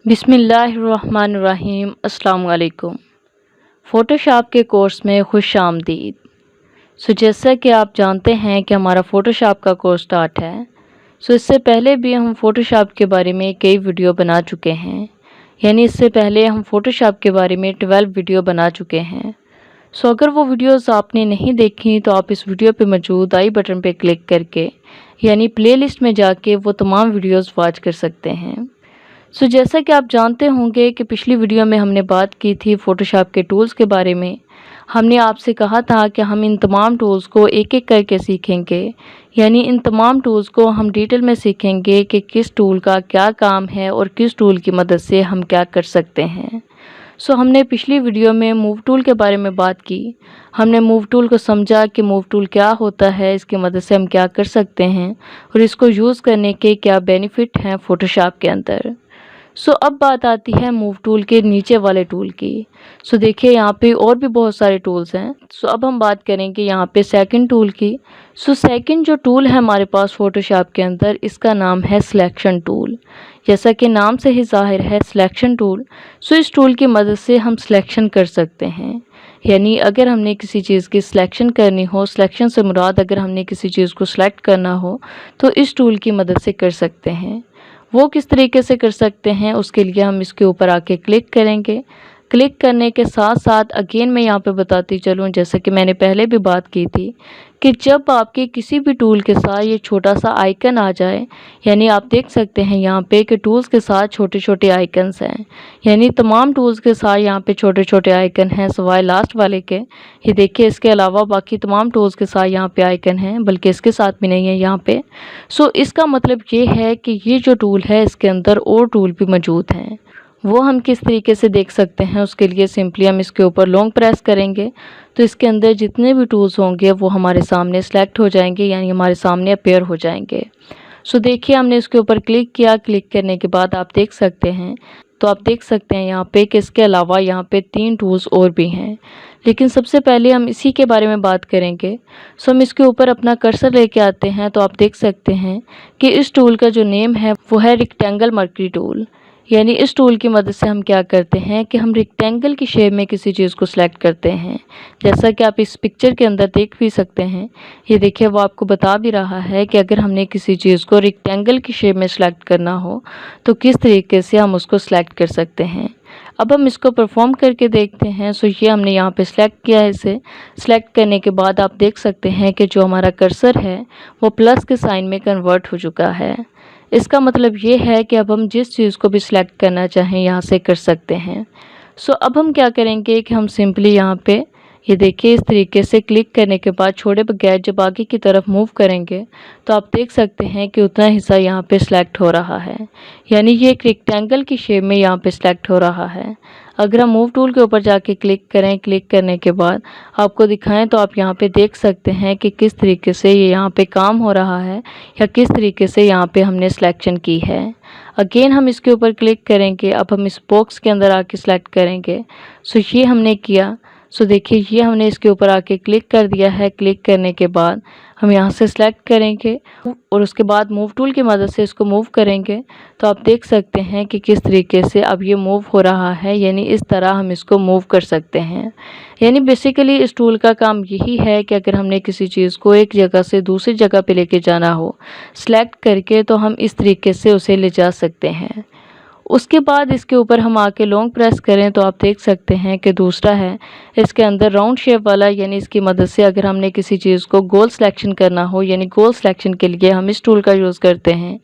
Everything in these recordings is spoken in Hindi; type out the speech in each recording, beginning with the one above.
बिस्मिल्लाहिर्रहमानिर्रहीम। अस्सलाम वालेकुम। फ़ोटोशॉप के कोर्स में खुश आमदीद। जैसा कि आप जानते हैं कि हमारा फ़ोटोशॉप का कोर्स स्टार्ट है। इससे पहले भी हम फ़ोटोशॉप के बारे में कई वीडियो बना चुके हैं, यानी इससे पहले हम फ़ोटोशॉप के बारे में 12 वीडियो बना चुके हैं। अगर वो वीडियोस आपने नहीं देखी तो आप इस वीडियो पे मौजूद आई बटन पे क्लिक करके यानी प्लेलिस्ट में जाके वो तमाम वीडियोस वॉच कर सकते हैं। जैसा कि आप जानते होंगे कि पिछली वीडियो में हमने बात की थी फ़ोटोशॉप के टूल्स के बारे में। हमने आपसे कहा था कि हम इन तमाम टूल्स को एक-एक करके सीखेंगे, यानी इन तमाम टूल्स को हम डिटेल में सीखेंगे कि किस टूल का क्या काम है और किस टूल की मदद से हम क्या कर सकते हैं। हमने पिछली वीडियो में मूव टूल के बारे में बात की। हमने मूव टूल को समझा कि मूव टूल क्या होता है, इसकी मदद से हम क्या कर सकते हैं और इसको यूज़ करने के क्या बेनिफिट हैं फ़ोटोशॉप के अंदर। अब बात आती है मूव टूल के नीचे वाले टूल की। देखिए यहाँ पे और भी बहुत सारे टूल्स हैं। अब हम बात करेंगे यहाँ पे सेकंड टूल की। सेकंड जो टूल है हमारे पास फ़ोटोशॉप के अंदर, इसका नाम है सिलेक्शन टूल। जैसा कि नाम से ही ज़ाहिर है सिलेक्शन टूल। इस टूल की मदद से हम सिलेक्शन कर सकते हैं, यानी अगर हमने किसी चीज़ की सिलेक्शन करनी हो, सिलेक्शन से मुराद अगर हमने किसी चीज़ को सिलेक्ट करना हो तो इस टूल की मदद से कर सकते हैं। वो किस तरीके से कर सकते हैं, उसके लिए हम इसके ऊपर आके क्लिक करेंगे। क्लिक करने के साथ साथ अगेन मैं यहाँ पे बताती चलूँ, जैसे कि मैंने पहले भी बात की थी कि जब आपके किसी भी टूल के साथ ये छोटा सा आइकन आ जाए, यानी आप देख सकते हैं यहाँ पे कि टूल्स के साथ छोटे छोटे आइकन्स हैं, यानी तमाम टूल्स के साथ यहाँ पे छोटे छोटे आइकन हैं सिवाय लास्ट वाले के। ये देखिए, इसके अलावा बाकी तमाम टूल्स के साथ यहाँ पे आइकन हैं, बल्कि इसके साथ भी नहीं है यहाँ पे। इसका मतलब ये है कि ये जो टूल है इसके अंदर और टूल भी मौजूद हैं। वो हम किस तरीके से देख सकते हैं, उसके लिए सिंपली हम इसके ऊपर लॉन्ग प्रेस करेंगे तो इसके अंदर जितने भी टूल्स होंगे वो हमारे सामने सेलेक्ट हो जाएंगे, यानी हमारे सामने अपीयर हो जाएंगे। देखिए, हमने इसके ऊपर क्लिक किया। क्लिक करने के बाद आप देख सकते हैं, तो आप देख सकते हैं यहाँ पे कि इसके अलावा यहाँ पे 3 टूल्स और भी हैं, लेकिन सबसे पहले हम इसी के बारे में बात करेंगे। हम इसके ऊपर अपना कर्सर लेके आते हैं तो आप देख सकते हैं कि इस टूल का जो नेम है वो है रेक्टेंगल मर्करी टूल। यानी इस टूल की मदद से हम क्या करते हैं कि हम रेक्टेंगल की शेप में किसी चीज़ को सिलेक्ट करते हैं, जैसा कि आप इस पिक्चर के अंदर देख भी सकते हैं। ये देखिए, वो आपको बता भी रहा है कि अगर हमने किसी चीज़ को रेक्टेंगल की शेप में सिलेक्ट करना हो तो किस तरीके से हम उसको सिलेक्ट कर सकते हैं। अब हम इसको परफॉर्म करके देखते हैं। ये हमने यहाँ पे सिलेक्ट किया है। इसे सिलेक्ट करने के बाद आप देख सकते हैं कि जो हमारा कर्सर है वो प्लस के साइन में कन्वर्ट हो चुका है। इसका मतलब ये है कि अब हम जिस चीज़ को भी सिलेक्ट करना चाहें यहाँ से कर सकते हैं। अब हम क्या करेंगे कि हम सिंपली यहाँ पे ये देखिए, इस तरीके से क्लिक करने के बाद छोड़े बगैर जब आगे की तरफ मूव करेंगे तो आप देख सकते हैं कि उतना हिस्सा यहाँ पे सिलेक्ट हो रहा है, यानी ये एक रेक्टेंगल की शेप में यहाँ पे सिलेक्ट हो रहा है। अगर हम मूव टूल के ऊपर जाके क्लिक करें, क्लिक करने के बाद आपको दिखाएं तो आप यहाँ पे देख सकते हैं कि किस तरीके से ये यहाँ पे काम हो रहा है या किस तरीके से यहाँ पे हमने सिलेक्शन की है। अगेन हम इसके ऊपर क्लिक करेंगे। अब हम इस बॉक्स के अंदर आके सिलेक्ट करेंगे। ये हमने किया। देखिए, ये हमने इसके ऊपर आके क्लिक कर दिया है। क्लिक करने के बाद हम यहाँ से सिलेक्ट करेंगे और उसके बाद मूव टूल की मदद से इसको मूव करेंगे तो आप देख सकते हैं कि किस तरीके से अब ये मूव हो रहा है, यानी इस तरह हम इसको मूव कर सकते हैं। यानी बेसिकली इस टूल का काम यही है कि अगर हमने किसी चीज़ को एक जगह से दूसरी जगह पे लेके जाना हो सिलेक्ट करके तो हम इस तरीके से उसे ले जा सकते हैं। उसके बाद इसके ऊपर हम आके लॉन्ग प्रेस करें तो आप देख सकते हैं कि दूसरा है इसके अंदर राउंड शेप वाला, यानी इसकी मदद से अगर हमने किसी चीज़ को गोल सिलेक्शन करना हो, यानी गोल सिलेक्शन के लिए हम इस टूल का यूज़ करते हैं।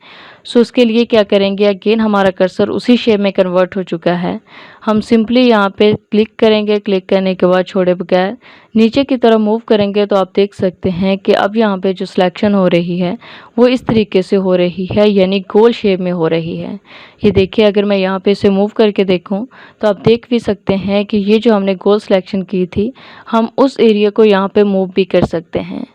उसके लिए क्या करेंगे, अगेन हमारा कर्सर उसी शेप में कन्वर्ट हो चुका है। हम सिंपली यहाँ पे क्लिक करेंगे। क्लिक करने के बाद छोड़े बगैर नीचे की तरफ मूव करेंगे तो आप देख सकते हैं कि अब यहाँ पे जो सिलेक्शन हो रही है वो इस तरीके से हो रही है, यानी गोल शेप में हो रही है। ये देखिए, अगर मैं यहाँ पे इसे मूव करके देखूँ तो आप देख भी सकते हैं कि ये जो हमने गोल सिलेक्शन की थी हम उस एरिया को यहाँ पे मूव भी कर सकते हैं।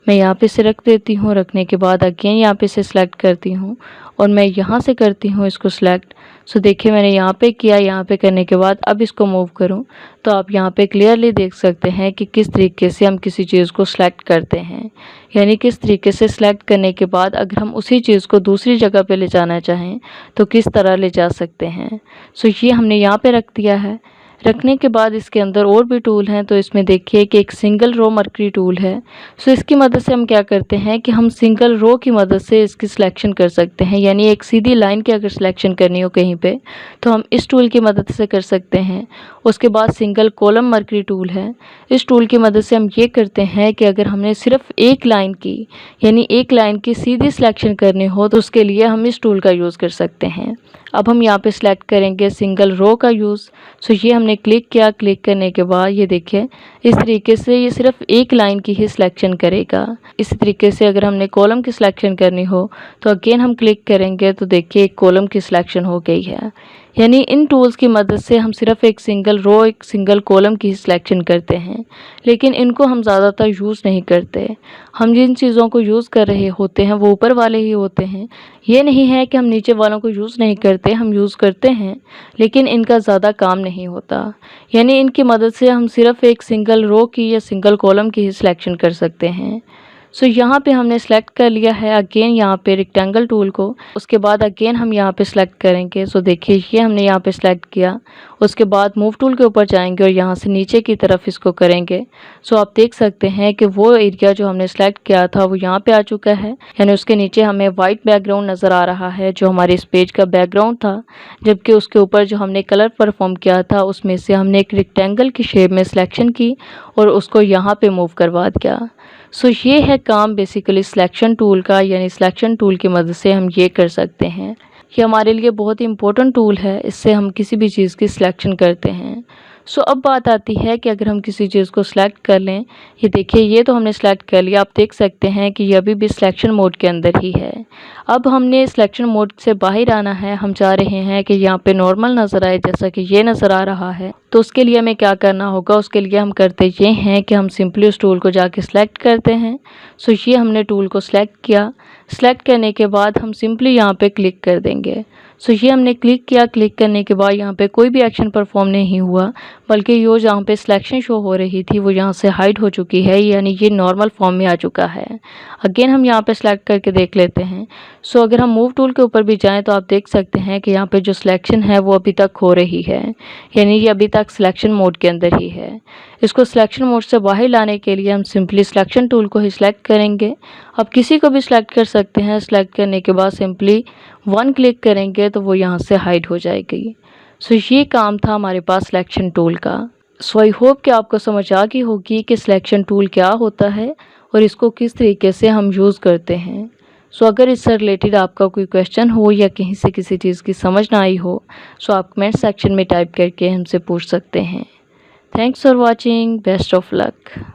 मैं यहाँ पे इसे रख देती हूँ। रखने के बाद अगेन यहाँ पे इसे सिलेक्ट करती हूँ और मैं यहाँ से करती हूँ इसको सिलेक्ट। सो देखिए मैंने यहाँ पे किया, यहाँ पे करने के बाद अब इसको मूव करूँ तो आप यहाँ पे क्लियरली देख सकते हैं कि किस तरीके से हम किसी चीज़ को सिलेक्ट करते हैं। यानी किस तरीके से सिलेक्ट करने के बाद अगर हम उसी चीज़ को दूसरी जगह पे ले जाना चाहें तो किस तरह ले जा सकते हैं। सो ये हमने यहाँ पे रख दिया है। रखने के बाद इसके अंदर और भी टूल हैं, तो इसमें देखिए कि एक सिंगल रो मर्करी टूल है। सो इसकी मदद से हम क्या करते हैं कि हम सिंगल रो की मदद से इसकी सिलेक्शन कर सकते हैं। यानी एक सीधी लाइन की अगर सिलेक्शन करनी हो कहीं पे तो हम इस टूल की मदद से कर सकते हैं। उसके बाद सिंगल कॉलम मर्करी टूल है। इस टूल की मदद से हम ये करते हैं कि अगर हमने सिर्फ एक लाइन की यानी एक लाइन की सीधी सिलेक्शन करनी हो तो उसके लिए हम इस टूल का यूज़ कर सकते हैं। अब हम यहाँ पे सिलेक्ट करेंगे सिंगल रो का यूज़। सो ये हमने क्लिक किया। क्लिक करने के बाद ये देखिए इस तरीके से ये सिर्फ एक लाइन की ही सिलेक्शन करेगा। इसी तरीके से अगर हमने कॉलम की सिलेक्शन करनी हो तो अगेन हम क्लिक करेंगे तो देखिए एक कॉलम की सिलेक्शन हो गई है। यानी इन टूल्स की मदद से हम सिर्फ एक सिंगल रो एक सिंगल कॉलम की सिलेक्शन करते हैं, लेकिन इनको हम ज़्यादातर यूज़ नहीं करते। हम जिन चीज़ों को यूज़ कर रहे होते हैं वो ऊपर वाले ही होते हैं। ये नहीं है कि हम नीचे वालों को यूज़ नहीं करते, हम यूज़ करते हैं लेकिन इनका ज़्यादा काम नहीं होता। यानी इनकी मदद से हम सिर्फ एक सिंगल रो की या सिंगल कॉलम की ही सिलेक्शन कर सकते हैं। सो यहाँ पे हमने सेलेक्ट कर लिया है अगेन यहाँ पे रेक्टेंगल टूल को। उसके बाद अगेन हम यहाँ पे सेलेक्ट करेंगे। सो देखिए ये हमने यहाँ पे सेलेक्ट किया। उसके बाद मूव टूल के ऊपर जाएंगे और यहाँ से नीचे की तरफ इसको करेंगे। सो आप देख सकते हैं कि वो एरिया जो हमने सेलेक्ट किया था वो यहाँ पे आ चुका है। यानी उसके नीचे हमें वाइट बैकग्राउंड नज़र आ रहा है जो हमारे इस पेज का बैकग्राउंड था, जबकि उसके ऊपर जो हमने कलर परफॉर्म किया था उसमें से हमने एक रेक्टेंगल की शेप में सिलेक्शन की और उसको यहाँ पे मूव करवा दिया। सो ये है काम बेसिकली सिलेक्शन टूल का। यानी सिलेक्शन टूल की मदद से हम ये कर सकते हैं। ये हमारे लिए बहुत ही इम्पोर्टेंट टूल है, इससे हम किसी भी चीज़ की सिलेक्शन करते हैं। सो अब बात आती है कि अगर हम किसी चीज़ को सिलेक्ट कर लें, ये देखिए ये तो हमने सेलेक्ट कर लिया। आप देख सकते हैं कि ये अभी भी सिलेक्शन मोड के अंदर ही है। अब हमने सिलेक्शन मोड से बाहर आना है। हम चाह रहे हैं कि यहाँ पे नॉर्मल नज़र आए जैसा कि ये नज़र आ रहा है। तो उसके लिए हमें क्या करना होगा, उसके लिए हम करते ये हैं कि हम सिंपली उस टूल को जाके सिलेक्ट करते हैं। सो ये हमने टूल को सिलेक्ट किया। सिलेक्ट करने के बाद हम सिंपली यहाँ पे क्लिक कर देंगे। सो ये हमने क्लिक किया। क्लिक करने के बाद यहाँ पे कोई भी एक्शन परफॉर्म नहीं हुआ, बल्कि ये जहाँ पे सिलेक्शन शो हो रही थी वो यहाँ से हाइड हो चुकी है। यानी ये नॉर्मल फॉर्म में आ चुका है। अगेन हम यहाँ पे सिलेक्ट करके देख लेते हैं। सो अगर हम मूव टूल के ऊपर भी जाएं तो आप देख सकते हैं कि यहाँ पे जो सिलेक्शन है वो अभी तक हो रही है। यानी ये अभी तक सिलेक्शन मोड के अंदर ही है। इसको सिलेक्शन मोड से बाहर लाने के लिए हम सिंपली सिलेक्शन टूल को ही सिलेक्ट करेंगे। आप किसी को भी सिलेक्ट कर सकते हैं। सिलेक्ट करने के बाद सिंपली वन क्लिक करेंगे तो वो यहाँ से हाइड हो जाएगी। सो ये काम था हमारे पास सिलेक्शन टूल का। सो आई होप कि आपको समझ आ गई होगी कि सिलेक्शन टूल क्या होता है और इसको किस तरीके से हम यूज़ करते हैं। सो अगर इससे रिलेटेड आपका कोई क्वेश्चन हो या कहीं से किसी चीज़ की समझ ना आई हो सो आप कमेंट सेक्शन में टाइप करके हमसे पूछ सकते हैं। Thanks for watching. Best of luck.